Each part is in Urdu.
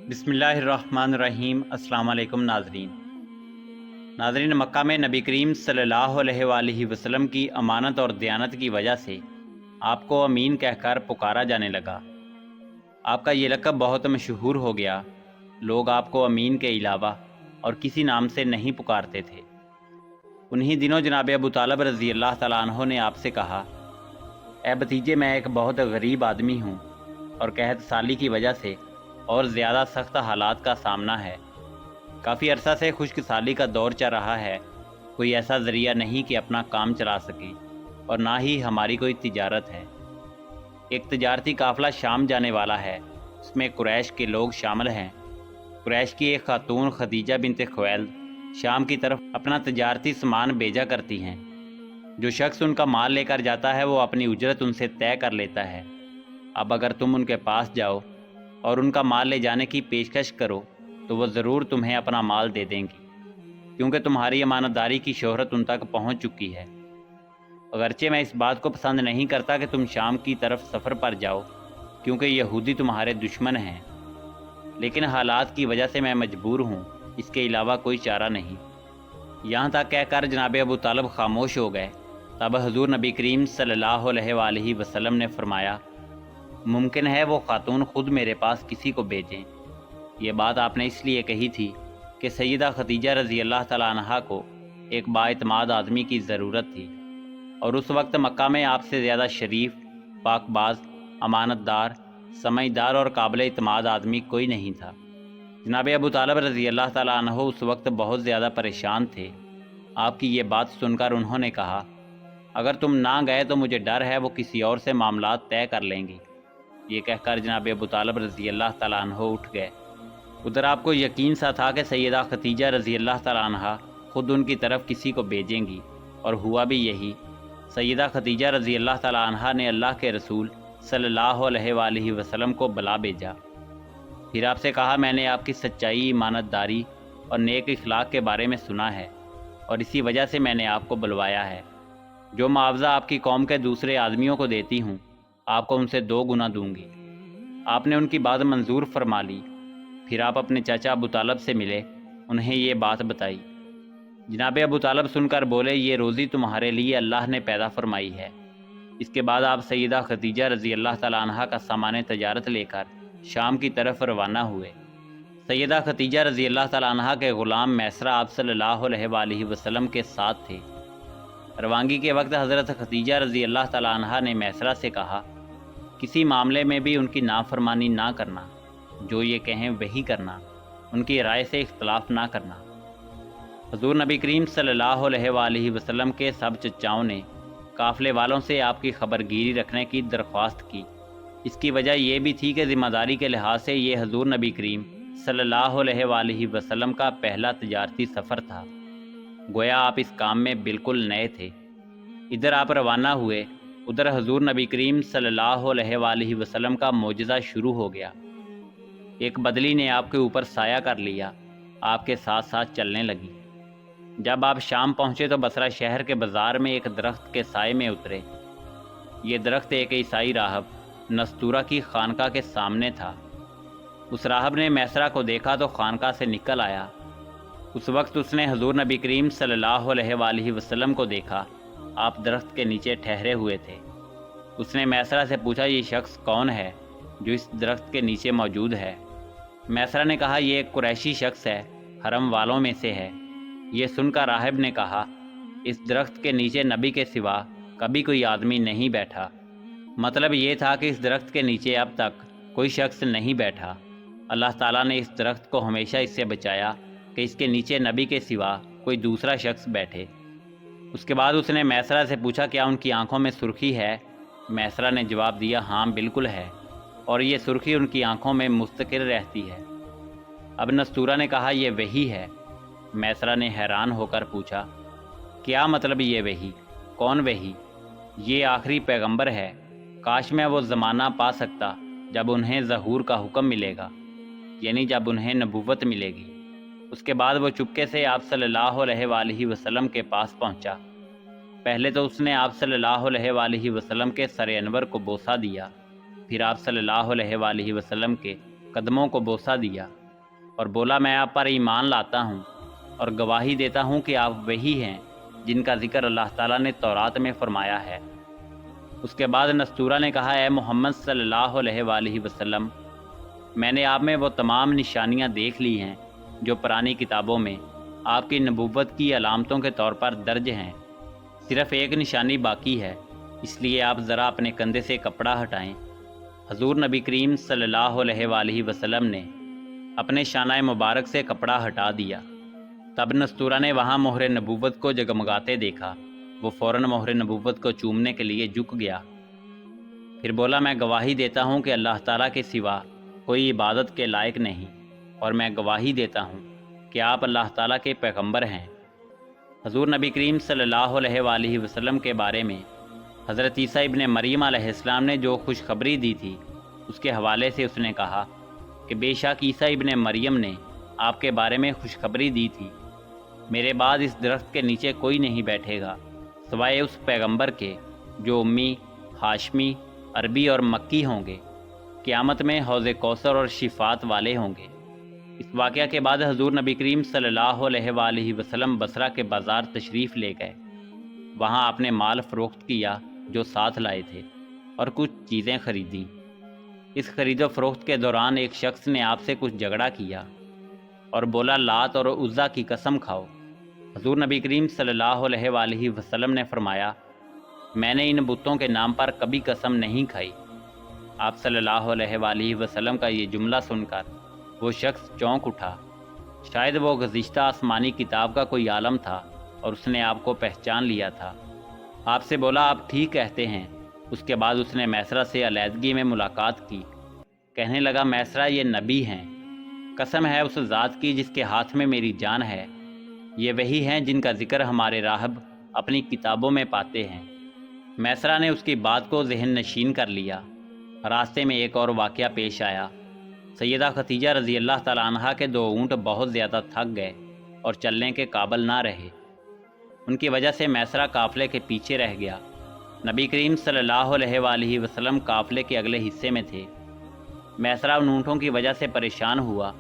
بسم اللہ الرحمن الرحیم۔ السلام علیکم ناظرین، مکہ میں نبی کریم صلی اللہ علیہ وآلہ وسلم کی امانت اور دیانت کی وجہ سے آپ کو امین کہہ کر پکارا جانے لگا۔ آپ کا یہ لقب بہت مشہور ہو گیا۔ لوگ آپ کو امین کے علاوہ اور کسی نام سے نہیں پکارتے تھے۔ انہی دنوں جناب ابو طالب رضی اللہ تعالیٰ عنہ نے آپ سے کہا، اے بھتیجے، میں ایک بہت غریب آدمی ہوں اور قحط سالی کی وجہ سے اور زیادہ سخت حالات کا سامنا ہے۔ کافی عرصہ سے خشک سالی کا دور چل رہا ہے۔ کوئی ایسا ذریعہ نہیں کہ اپنا کام چلا سکے، اور نہ ہی ہماری کوئی تجارت ہے۔ ایک تجارتی قافلہ شام جانے والا ہے، اس میں قریش کے لوگ شامل ہیں۔ قریش کی ایک خاتون خدیجہ بنت خویلد شام کی طرف اپنا تجارتی سامان بھیجا کرتی ہیں۔ جو شخص ان کا مال لے کر جاتا ہے وہ اپنی اجرت ان سے طے کر لیتا ہے۔ اب اگر تم ان کے پاس جاؤ اور ان کا مال لے جانے کی پیشکش کرو تو وہ ضرور تمہیں اپنا مال دے دیں گی، کیونکہ تمہاری امانت داری کی شہرت ان تک پہنچ چکی ہے۔ اگرچہ میں اس بات کو پسند نہیں کرتا کہ تم شام کی طرف سفر پر جاؤ، کیونکہ یہودی تمہارے دشمن ہیں، لیکن حالات کی وجہ سے میں مجبور ہوں، اس کے علاوہ کوئی چارہ نہیں۔ یہاں تک کہہ کر جناب ابو طالب خاموش ہو گئے۔ تب حضور نبی کریم صلی اللہ علیہ وآلہ وسلم نے فرمایا، ممکن ہے وہ خاتون خود میرے پاس کسی کو بھیجیں۔ یہ بات آپ نے اس لیے کہی تھی کہ سیدہ خدیجہ رضی اللہ تعالیٰ عنہا کو ایک بااعتماد آدمی کی ضرورت تھی، اور اس وقت مکہ میں آپ سے زیادہ شریف، پاک باز، امانت دار، سمجھدار اور قابل اعتماد آدمی کوئی نہیں تھا۔ جناب ابو طالب رضی اللہ تعالیٰ عنہ اس وقت بہت زیادہ پریشان تھے۔ آپ کی یہ بات سن کر انہوں نے کہا، اگر تم نہ گئے تو مجھے ڈر ہے وہ کسی اور سے معاملات طے کر لیں گی۔ یہ کہہ کر جناب ابو طالب رضی اللہ تعالیٰ عنہ اٹھ گئے۔ ادھر آپ کو یقین سا تھا کہ سیدہ خدیجہ رضی اللہ تعالیٰ عنہ خود ان کی طرف کسی کو بھیجیں گی، اور ہوا بھی یہی۔ سیدہ خدیجہ رضی اللہ تعالیٰ عنہ نے اللہ کے رسول صلی اللہ علیہ وآلہ وسلم کو بلا بھیجا۔ پھر آپ سے کہا، میں نے آپ کی سچائی، ایمانت داری اور نیک اخلاق کے بارے میں سنا ہے، اور اسی وجہ سے میں نے آپ کو بلوایا ہے۔ جو معاوضہ آپ کی قوم کے دوسرے آدمیوں کو دیتی ہوں، آپ کو ان سے 2 گنا دوں گی۔ آپ نے ان کی بات منظور فرما لی۔ پھر آپ اپنے چچا ابو طالب سے ملے، انہیں یہ بات بتائی۔ جناب ابو طالب سن کر بولے، یہ روزی تمہارے لیے اللہ نے پیدا فرمائی ہے۔ اس کے بعد آپ سیدہ خدیجہ رضی اللہ تعالیٰ عنہ کا سامان تجارت لے کر شام کی طرف روانہ ہوئے۔ سیدہ خدیجہ رضی اللہ تعالیٰ عنہ کے غلام میسرہ آپ صلی اللہ علیہ وآلہ وسلم کے ساتھ تھے۔ روانگی کے وقت حضرت خدیجہ رضی اللہ تعالیٰ عنہ نے میسرہ سے کہا، کسی معاملے میں بھی ان کی نافرمانی نہ کرنا، جو یہ کہیں وہی کرنا، ان کی رائے سے اختلاف نہ کرنا۔ حضور نبی کریم صلی اللہ علیہ وآلہ وسلم کے سب چچاؤں نے قافلے والوں سے آپ کی خبر گیری رکھنے کی درخواست کی۔ اس کی وجہ یہ بھی تھی کہ ذمہ داری کے لحاظ سے یہ حضور نبی کریم صلی اللہ علیہ وآلہ وسلم کا پہلا تجارتی سفر تھا۔ گویا آپ اس کام میں بالکل نئے تھے۔ ادھر آپ روانہ ہوئے، ادھر حضور نبی کریم صلی اللہ علیہ وآلہ وسلم کا معجزہ شروع ہو گیا۔ ایک بدلی نے آپ کے اوپر سایہ کر لیا، آپ کے ساتھ ساتھ چلنے لگی۔ جب آپ شام پہنچے تو بصرہ شہر کے بازار میں ایک درخت کے سائے میں اترے۔ یہ درخت ایک عیسائی راہب نستورہ کی خانقاہ کے سامنے تھا۔ اس راہب نے میسرہ کو دیکھا تو خانقاہ سے نکل آیا۔ اس وقت اس نے حضور نبی کریم صلی اللہ علیہ وآلہ وسلم کو دیکھا۔ آپ درخت کے نیچے ٹھہرے ہوئے تھے۔ اس نے میسرہ سے پوچھا، یہ شخص کون ہے جو اس درخت کے نیچے موجود ہے؟ میسرہ نے کہا، یہ ایک قریشی شخص ہے، حرم والوں میں سے ہے۔ یہ سن کر راہب نے کہا، اس درخت کے نیچے نبی کے سوا کبھی کوئی آدمی نہیں بیٹھا۔ مطلب یہ تھا کہ اس درخت کے نیچے اب تک کوئی شخص نہیں بیٹھا۔ اللہ تعالیٰ نے اس درخت کو ہمیشہ اس سے بچایا کہ اس کے نیچے نبی کے سوا کوئی دوسرا شخص بیٹھے۔ اس کے بعد اس نے میسرہ سے پوچھا، کیا ان کی آنکھوں میں سرخی ہے؟ میسرہ نے جواب دیا، ہاں بالکل ہے، اور یہ سرخی ان کی آنکھوں میں مستقر رہتی ہے۔ اب نستورہ نے کہا، یہ وہی ہے۔ میسرہ نے حیران ہو کر پوچھا، کیا مطلب یہ وہی؟ کون وہی؟ یہ آخری پیغمبر ہے۔ کاش میں وہ زمانہ پا سکتا جب انہیں ظہور کا حکم ملے گا، یعنی جب انہیں نبوت ملے گی۔ اس کے بعد وہ چپکے سے آپ صلی اللہ علیہ وآلہ وسلم کے پاس پہنچا۔ پہلے تو اس نے آپ صلی اللہ علیہ وآلہ وسلم کے سر انور کو بوسہ دیا، پھر آپ صلی اللہ علیہ وآلہ وسلم کے قدموں کو بوسہ دیا اور بولا میں آپ پر ایمان لاتا ہوں اور گواہی دیتا ہوں کہ آپ وہی ہیں جن کا ذکر اللہ تعالیٰ نے تورات میں فرمایا ہے۔ اس کے بعد نستورہ نے کہا اے محمد صلی اللہ علیہ وآلہ وسلم، میں نے آپ میں وہ تمام نشانیاں دیکھ لی ہیں جو پرانی کتابوں میں آپ کی نبوت کی علامتوں کے طور پر درج ہیں۔ صرف ایک نشانی باقی ہے، اس لیے آپ ذرا اپنے کندھے سے کپڑا ہٹائیں۔ حضور نبی کریم صلی اللہ علیہ وآلہ وسلم نے اپنے شانہ مبارک سے کپڑا ہٹا دیا۔ تب نستورہ نے وہاں مہر نبوت کو جگمگاتے دیکھا۔ وہ فوراً مہر نبوت کو چومنے کے لیے جھک گیا، پھر بولا میں گواہی دیتا ہوں کہ اللہ تعالیٰ کے سوا کوئی عبادت کے لائق نہیں، اور میں گواہی دیتا ہوں کہ آپ اللہ تعالیٰ کے پیغمبر ہیں۔ حضور نبی کریم صلی اللہ علیہ وآلہ وسلم کے بارے میں حضرت عیسیٰ ابن مریم علیہ السلام نے جو خوشخبری دی تھی، اس کے حوالے سے اس نے کہا کہ بے شک عیسیٰ ابن مریم نے آپ کے بارے میں خوشخبری دی تھی، میرے بعد اس درخت کے نیچے کوئی نہیں بیٹھے گا سوائے اس پیغمبر کے جو امی، ہاشمی، عربی اور مکی ہوں گے، قیامت میں حوض کوثر اور شفاعت والے ہوں گے۔ اس واقعہ کے بعد حضور نبی کریم صلی اللہ علیہ وآلہ وسلم بصرہ کے بازار تشریف لے گئے۔ وہاں آپ نے مال فروخت کیا جو ساتھ لائے تھے اور کچھ چیزیں خریدیں۔ اس خرید و فروخت کے دوران ایک شخص نے آپ سے کچھ جھگڑا کیا اور بولا لات اور عزا کی قسم کھاؤ۔ حضور نبی کریم صلی اللہ علیہ وآلہ وسلم نے فرمایا میں نے ان بتوں کے نام پر کبھی قسم نہیں کھائی۔ آپ صلی اللہ علیہ وآلہ وسلم کا یہ جملہ سن کر وہ شخص چونک اٹھا، شاید وہ گزشتہ آسمانی کتاب کا کوئی عالم تھا اور اس نے آپ کو پہچان لیا تھا۔ آپ سے بولا آپ ٹھیک کہتے ہیں۔ اس کے بعد اس نے میسرہ سے علیحدگی میں ملاقات کی، کہنے لگا میسرہ یہ نبی ہیں، قسم ہے اس ذات کی جس کے ہاتھ میں میری جان ہے، یہ وہی ہیں جن کا ذکر ہمارے راہب اپنی کتابوں میں پاتے ہیں۔ میسرہ نے اس کی بات کو ذہن نشین کر لیا۔ راستے میں ایک اور واقعہ پیش آیا۔ سیدہ ختیجہ رضی اللہ تعالیٰ عنہا کے 2 اونٹ بہت زیادہ تھک گئے اور چلنے کے قابل نہ رہے۔ ان کی وجہ سے میسرہ قافلے کے پیچھے رہ گیا۔ نبی کریم صلی اللہ علیہ وآلہ وسلم قافلے کے اگلے حصے میں تھے۔ میسرہ ان اونٹوں کی وجہ سے پریشان ہوا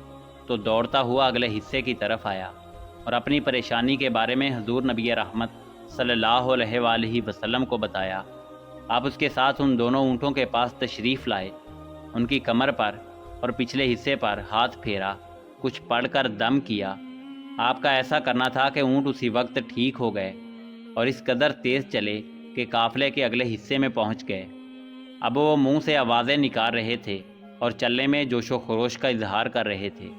تو دوڑتا ہوا اگلے حصے کی طرف آیا اور اپنی پریشانی کے بارے میں حضور نبی رحمت صلی اللہ علیہ وآلہ وسلم کو بتایا۔ آپ اس کے ساتھ ان دونوں اونٹوں کے پاس تشریف لائے، ان کی کمر پر اور پچھلے حصے پر ہاتھ پھیرا، کچھ پڑھ کر دم کیا۔ آپ کا ایسا کرنا تھا کہ اونٹ اسی وقت ٹھیک ہو گئے اور اس قدر تیز چلے کہ قافلے کے اگلے حصے میں پہنچ گئے۔ اب وہ منہ سے آوازیں نکال رہے تھے اور چلنے میں جوش و خروش کا اظہار کر رہے تھے۔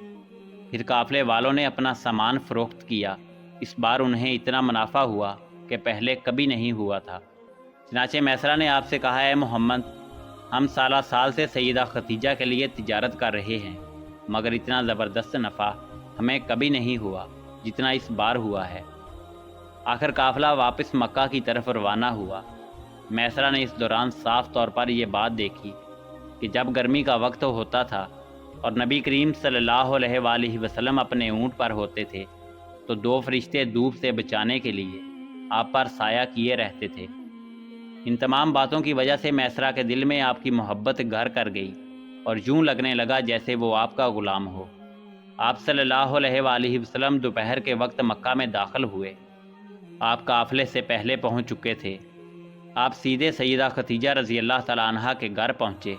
پھر قافلے والوں نے اپنا سامان فروخت کیا۔ اس بار انہیں اتنا منافع ہوا کہ پہلے کبھی نہیں ہوا تھا۔ چنانچہ میسرہ نے آپ سے کہا اے محمد، ہم سالہ سال سے سیدہ ختیجہ کے لیے تجارت کر رہے ہیں، مگر اتنا زبردست نفع ہمیں کبھی نہیں ہوا جتنا اس بار ہوا ہے۔ آخر قافلہ واپس مکہ کی طرف روانہ ہوا۔ میسرہ نے اس دوران صاف طور پر یہ بات دیکھی کہ جب گرمی کا وقت ہوتا تھا اور نبی کریم صلی اللہ علیہ وآلہ وسلم اپنے اونٹ پر ہوتے تھے تو 2 فرشتے دھوپ سے بچانے کے لیے آپ پر سایہ کیے رہتے تھے۔ ان تمام باتوں کی وجہ سے میسرہ کے دل میں آپ کی محبت گھر کر گئی اور یوں لگنے لگا جیسے وہ آپ کا غلام ہو۔ آپ صلی اللہ علیہ وآلہ وسلم دوپہر کے وقت مکہ میں داخل ہوئے۔ آپ قافلے سے پہلے پہنچ چکے تھے۔ آپ سیدھے سیدہ ختیجہ رضی اللہ تعالیٰ عنہا کے گھر پہنچے۔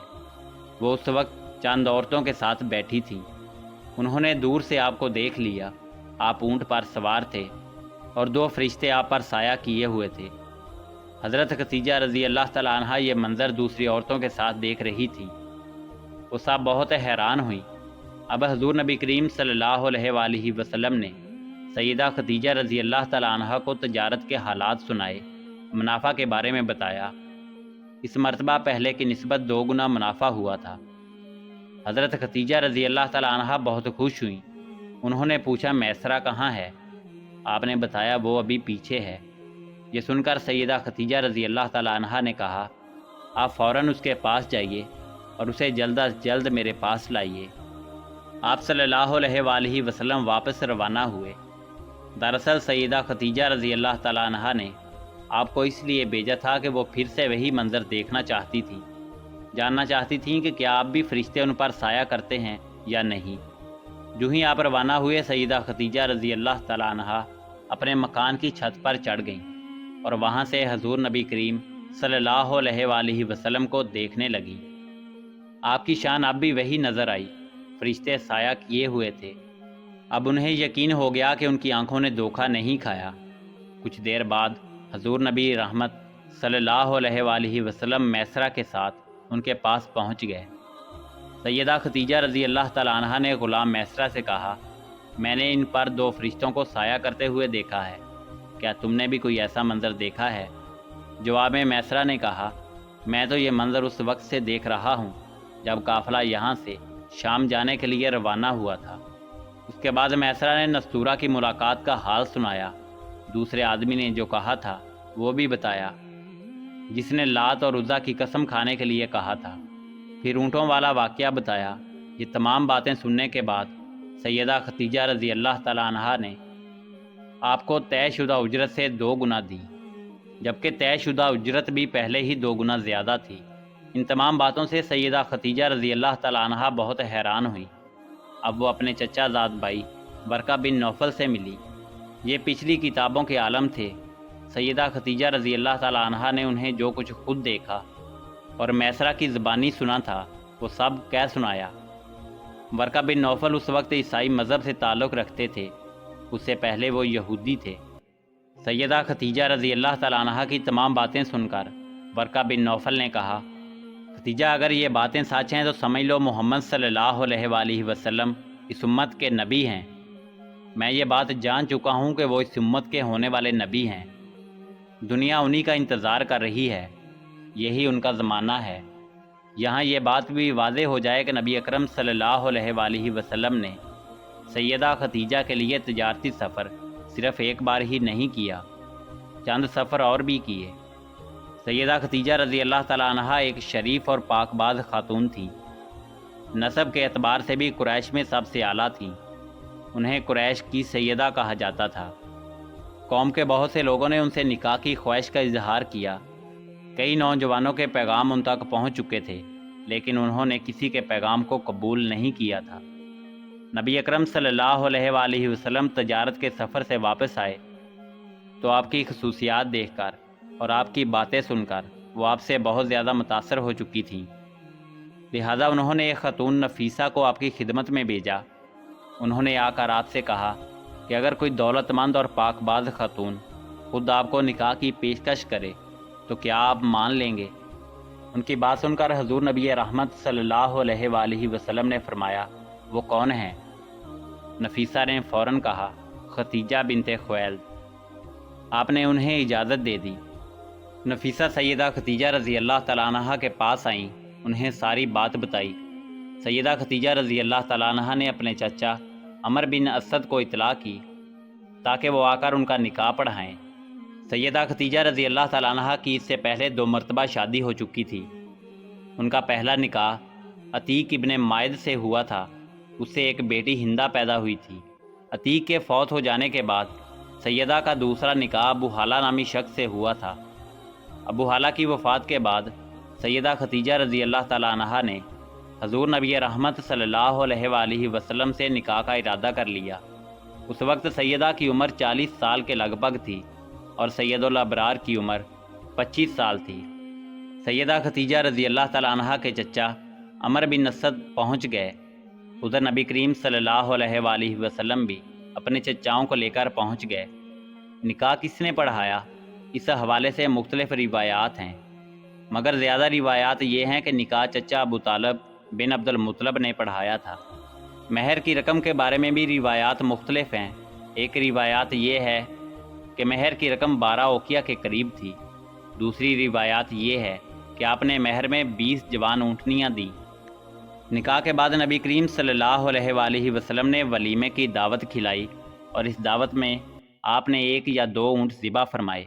وہ اس وقت چند عورتوں کے ساتھ بیٹھی تھیں۔ انہوں نے دور سے آپ کو دیکھ لیا۔ آپ اونٹ پر سوار تھے اور 2 فرشتے آپ پر سایہ کیے ہوئے تھے۔ حضرت ختیجہ رضی اللہ تعالیٰ عنہا یہ منظر دوسری عورتوں کے ساتھ دیکھ رہی تھی۔ وہ سب بہت حیران ہوئیں۔ اب حضور نبی کریم صلی اللہ علیہ وآلہ وسلم نے سیدہ ختیجہ رضی اللہ تعالیٰ عنہا کو تجارت کے حالات سنائے، منافع کے بارے میں بتایا۔ اس مرتبہ پہلے کی نسبت 2 گنا منافع ہوا تھا۔ حضرت ختیجہ رضی اللہ تعالیٰ عنہا بہت خوش ہوئیں۔ انہوں نے پوچھا میسرہ کہاں ہے؟ آپ نے بتایا وہ ابھی پیچھے ہے۔ یہ سن کر سیدہ ختیجہ رضی اللہ تعالیٰ عنہا نے کہا آپ فوراً اس کے پاس جائیے اور اسے جلد از جلد میرے پاس لائیے۔ آپ صلی اللہ علیہ وآلہ وسلم واپس روانہ ہوئے۔ دراصل سیدہ ختیجہ رضی اللہ تعالیٰ عنہا نے آپ کو اس لیے بھیجا تھا کہ وہ پھر سے وہی منظر دیکھنا چاہتی تھیں، جاننا چاہتی تھیں کہ کیا آپ بھی فرشتے ان پر سایہ کرتے ہیں یا نہیں۔ جو ہی آپ روانہ ہوئے، سیدہ خدیجہ رضی اللہ تعالیٰ عنہا اپنے مکان کی چھت پر چڑھ گئیں اور وہاں سے حضور نبی کریم صلی اللہ علیہ وآلہ وسلم کو دیکھنے لگیں۔ آپ کی شان اب بھی وہی نظر آئی، فرشتے سایہ کیے ہوئے تھے۔ اب انہیں یقین ہو گیا کہ ان کی آنکھوں نے دھوکہ نہیں کھایا۔ کچھ دیر بعد حضور نبی رحمت صلی اللہ علیہ وآلہ وسلم میسرہ کے ساتھ ان کے پاس پہنچ گئے۔ سیدہ خدیجہ رضی اللہ تعالیٰ عنہا نے غلام میسرہ سے کہا، میں نے ان پر 2 فرشتوں کو سایہ کرتے ہوئے دیکھا ہے، کیا تم نے بھی کوئی ایسا منظر دیکھا ہے؟ جواب میں میسرہ نے کہا، میں تو یہ منظر اس وقت سے دیکھ رہا ہوں جب قافلہ یہاں سے شام جانے کے لیے روانہ ہوا تھا۔ اس کے بعد میسرہ نے نستورہ کی ملاقات کا حال سنایا۔ دوسرے آدمی نے جو کہا تھا وہ بھی بتایا، جس نے لات اور عزیٰ کی قسم کھانے کے لیے کہا تھا۔ پھر اونٹوں والا واقعہ بتایا۔ یہ تمام باتیں سننے کے بعد سیدہ خدیجہ رضی اللہ تعالیٰ عنہا نے آپ کو طے شدہ اجرت سے 2 گنا دی، جبکہ طے شدہ اجرت بھی پہلے ہی 2 گنا زیادہ تھی۔ ان تمام باتوں سے سیدہ خدیجہ رضی اللہ تعالیٰ عنہا بہت حیران ہوئی۔ اب وہ اپنے چچا زاد بھائی ورقہ بن نوفل سے ملی۔ یہ پچھلی کتابوں کے عالم تھے۔ سیدہ خدیجہ رضی اللہ تعالیٰ عنہا نے انہیں جو کچھ خود دیکھا اور میسرہ کی زبانی سنا تھا وہ سب کہہ سنایا۔ ورقہ بن نوفل اس وقت عیسائی مذہب سے تعلق رکھتے تھے، اس سے پہلے وہ یہودی تھے۔ سیدہ خدیجہ رضی اللہ تعالیٰ عنہا کی تمام باتیں سن کر ورقہ بن نوفل نے کہا، خدیجہ اگر یہ باتیں سچ ہیں تو سمجھ لو محمد صلی اللہ علیہ وآلہ وسلم اس امت کے نبی ہیں۔ میں یہ بات جان چکا ہوں کہ وہ اس امت کے ہونے والے نبی ہیں۔ دنیا انہی کا انتظار کر رہی ہے، یہی ان کا زمانہ ہے۔ یہاں یہ بات بھی واضح ہو جائے کہ نبی اکرم صلی اللہ علیہ وآلہ وسلم نے سیدہ خدیجہ کے لیے تجارتی سفر صرف ایک بار ہی نہیں کیا، چند سفر اور بھی کیے۔ سیدہ خدیجہ رضی اللہ تعالیٰ عنہا ایک شریف اور پاک باز خاتون تھیں۔ نسب کے اعتبار سے بھی قریش میں سب سے اعلیٰ تھیں۔ انہیں قریش کی سیدہ کہا جاتا تھا۔ قوم کے بہت سے لوگوں نے ان سے نکاح کی خواہش کا اظہار کیا۔ کئی نوجوانوں کے پیغام ان تک پہنچ چکے تھے، لیکن انہوں نے کسی کے پیغام کو قبول نہیں کیا تھا۔ نبی اکرم صلی اللہ علیہ وآلہ وسلم تجارت کے سفر سے واپس آئے تو آپ کی خصوصیات دیکھ کر اور آپ کی باتیں سن کر وہ آپ سے بہت زیادہ متاثر ہو چکی تھیں۔ لہذا انہوں نے ایک خاتون نفیسہ کو آپ کی خدمت میں بھیجا۔ انہوں نے آ کر آپ سے کہا کہ اگر کوئی دولت مند اور پاک باز خاتون خود آپ کو نکاح کی پیشکش کرے تو کیا آپ مان لیں گے؟ ان کی بات سن کر حضور نبی رحمت صلی اللہ علیہ وآلہ وسلم نے فرمایا، وہ کون ہیں؟ نفیسہ نے فوراً کہا، خدیجہ بنت خویلد۔ آپ نے انہیں اجازت دے دی۔ نفیسہ سیدہ خدیجہ رضی اللہ تعالیٰ عنہا کے پاس آئیں، انہیں ساری بات بتائی۔ سیدہ خدیجہ رضی اللہ تعالیٰ عنہا نے اپنے چچا عمر بن اسد کو اطلاع کی تاکہ وہ آ کر ان کا نکاح پڑھائیں۔ سیدہ خدیجہ رضی اللہ تعالیٰ عنہا کی اس سے پہلے 2 مرتبہ شادی ہو چکی تھی۔ ان کا پہلا نکاح عتیق ابن مائد سے ہوا تھا، اس سے ایک بیٹی ہندہ پیدا ہوئی تھی۔ عتیق کے فوت ہو جانے کے بعد سیدہ کا دوسرا نکاح ابو حالہ نامی شخص سے ہوا تھا۔ ابو حالہ کی وفات کے بعد سیدہ خدیجہ رضی اللہ تعالیٰ عنہا نے حضور نبی رحمت صلی اللہ علیہ وآلہ وسلم سے نکاح کا ارادہ کر لیا۔ اس وقت سیدہ کی عمر 40 سال کے لگ بھگ تھی اور سید الابرار کی عمر 25 سال تھی۔ سیدہ خدیجہ رضی اللہ تعالیٰ عنہا کے چچا عمر بن اسد پہنچ گئے۔ ادھر نبی کریم صلی اللہ علیہ وآلہ وسلم بھی اپنے چچاؤں کو لے کر پہنچ گئے۔ نکاح کس نے پڑھایا؟ اس حوالے سے مختلف روایات ہیں، مگر زیادہ روایات یہ ہیں کہ نکاح چچا ابو طالب بن عبد المطلب نے پڑھایا تھا۔ مہر کی رقم کے بارے میں بھی روایات مختلف ہیں۔ ایک روایات یہ ہے کہ مہر کی رقم 12 اوقیہ کے قریب تھی۔ دوسری روایات یہ ہے کہ آپ نے مہر میں 20 جوان اونٹنیاں دیں۔ نکاح کے بعد نبی کریم صلی اللہ علیہ وآلہ وسلم نے ولیمے کی دعوت کھلائی اور اس دعوت میں آپ نے 1 یا 2 اونٹ ذبح فرمائے۔